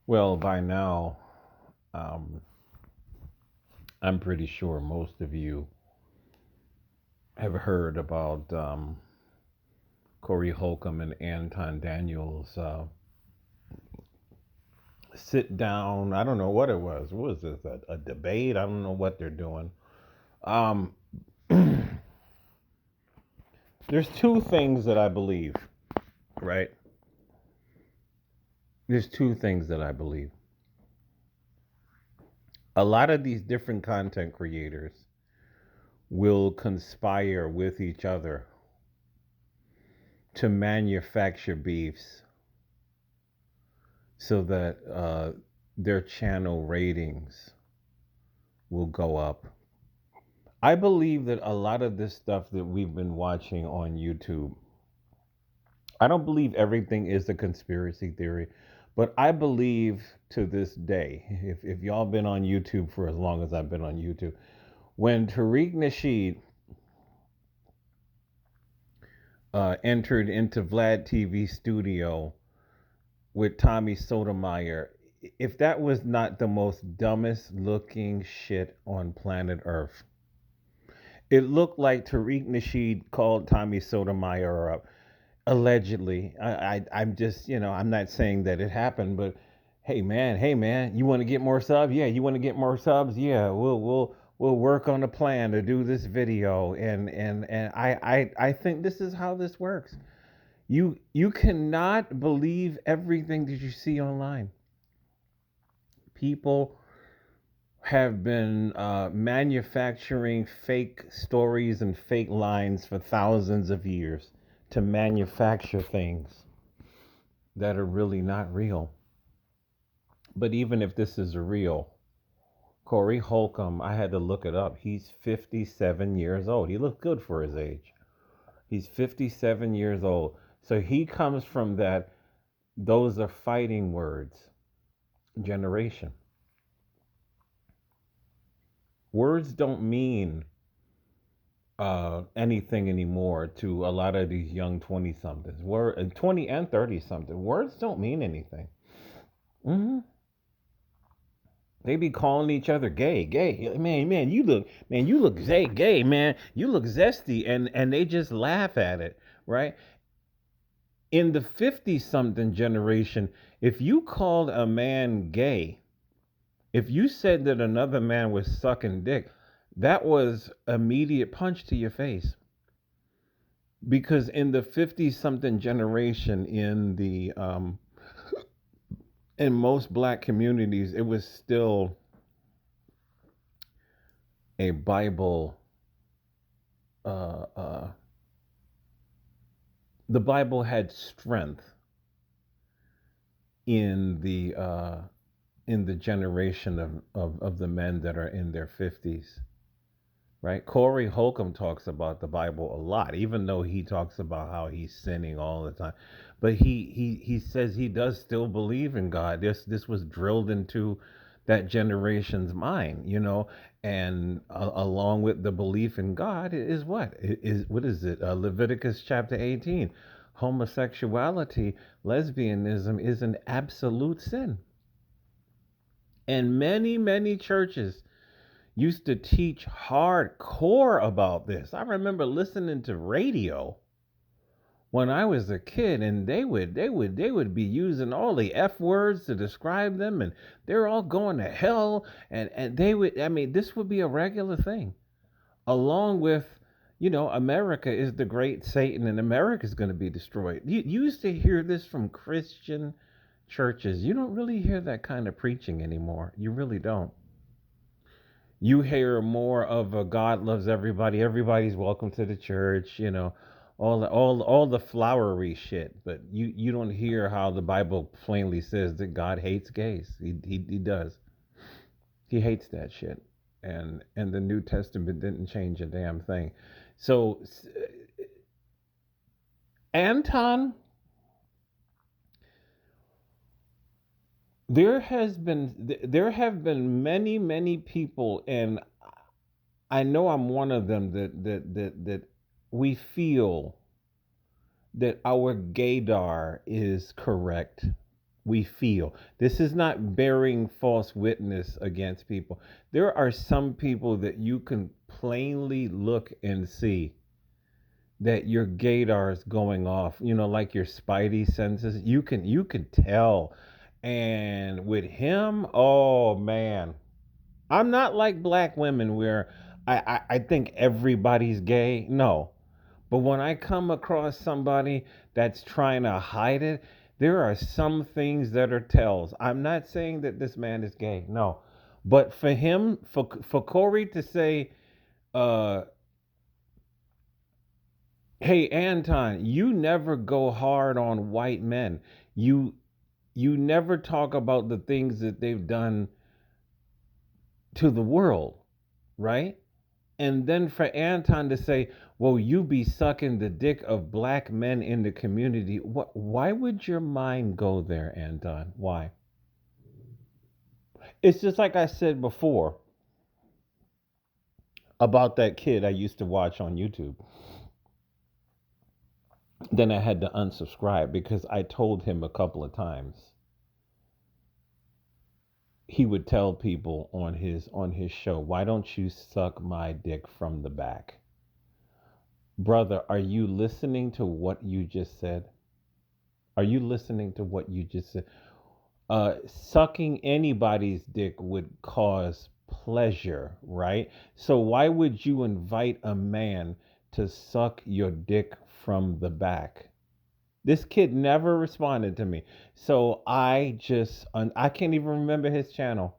Well, by now, um, I'm pretty sure most of you have heard about Corey Holcomb and Anton Daniels sit down. I don't know what it was. What was this? A debate? I don't know what they're doing. Um, there's two things that I believe, right? There's two things that I believe. A lot of these different content creators will conspire with each other to manufacture beefs so that their channel ratings will go up. I believe that a lot of this stuff that we've been watching on YouTube, I don't believe everything is a conspiracy theory, but I believe to this day, if y'all been on YouTube for as long as I've been on YouTube, when Tariq Nasheed entered into Vlad TV studio with Tommy Sotomayor, if that was not the most dumbest looking shit on planet Earth, it looked like Tariq Nasheed called Tommy Sotomayor up, allegedly. I'm just, I'm not saying that it happened, but hey man, you want to get more subs? Yeah, you want to get more subs? Yeah, we'll work on a plan to do this video, and I think this is how this works. You cannot believe everything that you see online. People have been manufacturing fake stories and fake lines for thousands of years to manufacture things that are really not real. But even if this is real, Corey Holcomb, I had to look it up. He's 57 years old. He looks good for his age. He's 57 years old. So he comes from that, those are fighting words generation. Words don't mean anything anymore to a lot of these young 20 somethings. 20 and 30 something. Words don't mean anything. Hmm. They be calling each other gay. Man, you look gay, man. You look zesty, and they just laugh at it, right? In the 50 something generation, if you called a man gay, if you said that another man was sucking dick, that was immediate punch to your face. Because in the 50 something generation, in most black communities, it was still a Bible. Uh, uh, the Bible had strength in the generation of the men that are in their 50s, right? Corey Holcomb talks about the Bible a lot, even though he talks about how he's sinning all the time. But he says he does still believe in God. This was drilled into that generation's mind, and along with the belief in God is what is it? Leviticus chapter 18. Homosexuality, lesbianism is an absolute sin. And many churches used to teach hardcore about this. I remember listening to radio when I was a kid, and they would be using all the F words to describe them, and they're all going to hell, and they would, I mean, this would be a regular thing, along with, America is the great Satan, and America is going to be destroyed. You used to hear this from Christian churches. You don't really hear that kind of preaching anymore. You really don't. You hear more of a God loves everybody, everybody's welcome to the church, all the flowery shit. But you don't hear how the Bible plainly says that God hates gays. He does. He hates that shit. And the New Testament didn't change a damn thing. So Anton, there have been many people, and I know I'm one of them, that we feel that our gaydar is correct. We feel this is not bearing false witness against people. There are some people that you can plainly look and see that your gaydar is going off, like your spidey senses. You can tell. And with him, oh man, I'm not like black women where I think everybody's gay. No. But when I come across somebody that's trying to hide it, there are some things that are tells. I'm not saying that this man is gay. No. But for him, for Corey to say, uh, hey Anton, you never go hard on white men. You you never talk about the things that they've done to the world, right? And then for Anton to say, "Well, you be sucking the dick of black men in the community." What? Why would your mind go there, Anton? Why? It's just like I said before about that kid I used to watch on YouTube. Then I had to unsubscribe because I told him a couple of times he would tell people on his show, "Why don't you suck my dick from the back?" Brother, are you listening to what you just said? Are you listening to what you just said? Sucking anybody's dick would cause pleasure, right? So why would you invite a man to suck your dick from the back? This kid never responded to me. So I can't even remember his channel.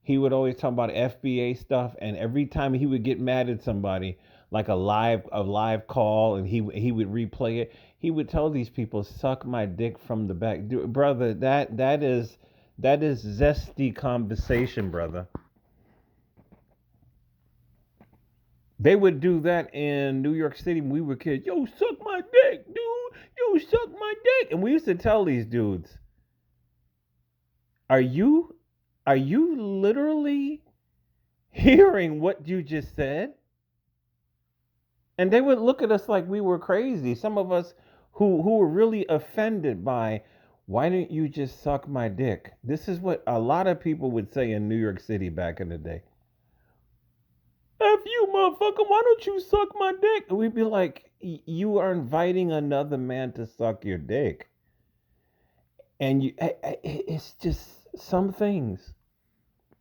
He would always talk about FBA stuff, and every time he would get mad at somebody, like a live call, and he would replay it. He would tell these people, "Suck my dick from the back." Dude, brother. That is zesty conversation, brother. They would do that in New York City when we were kids. Yo, suck my dick, dude. Yo, suck my dick. And we used to tell these dudes, "Are you, are you literally hearing what you just said?" And they would look at us like we were crazy. Some of us who were really offended by, "Why didn't you just suck my dick?" This is what a lot of people would say in New York City back in the day. "F you, motherfucker, why don't you suck my dick?" And we'd be like, You are inviting another man to suck your dick." And it's just some things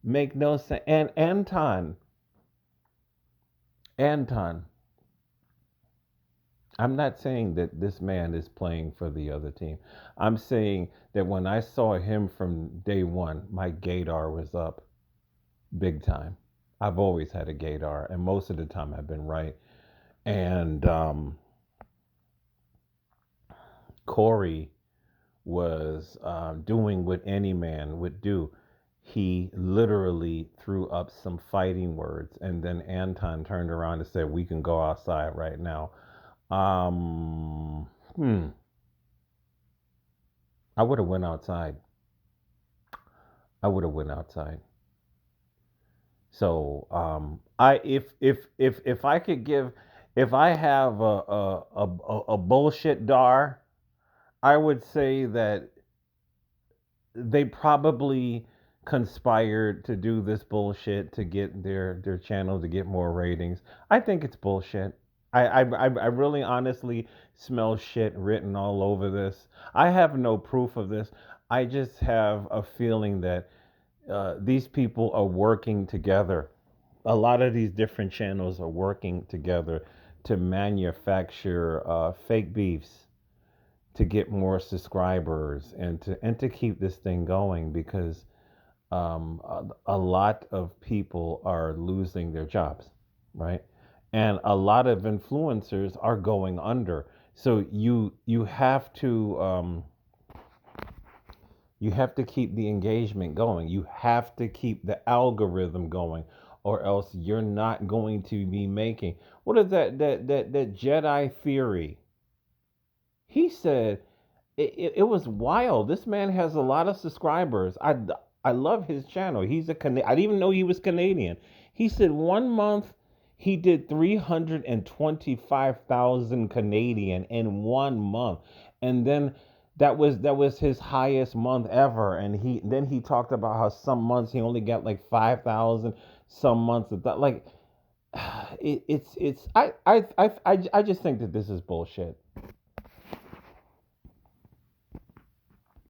make no sense. And Anton, I'm not saying that this man is playing for the other team. I'm saying that when I saw him from day one, my gaydar was up big time. I've always had a gaydar, and most of the time I've been right. And Corey was doing what any man would do. He literally threw up some fighting words, and then Anton turned around and said, "We can go outside right now." Um, hmm. I would have went outside. I would have went outside. So I if I could give, if I have a bullshit dar, I would say that they probably conspired to do this bullshit to get their channel to get more ratings. I think it's bullshit. I really honestly smell shit written all over this. I have no proof of this. I just have a feeling that these people are working together. A lot of these different channels are working together to manufacture fake beefs to get more subscribers and to keep this thing going because a lot of people are losing their jobs, right? And a lot of influencers are going under. So you have to keep the engagement going. You have to keep the algorithm going, or else you're not going to be making. What is that Jedi theory? He said it was wild. This man has a lot of subscribers. I love his channel. I didn't even know he was Canadian. He said one month He did 325,000 Canadian in 1 month. And then that was his highest month ever. And he talked about how some months he only got like 5,000, some months that like it's I just think that this is bullshit.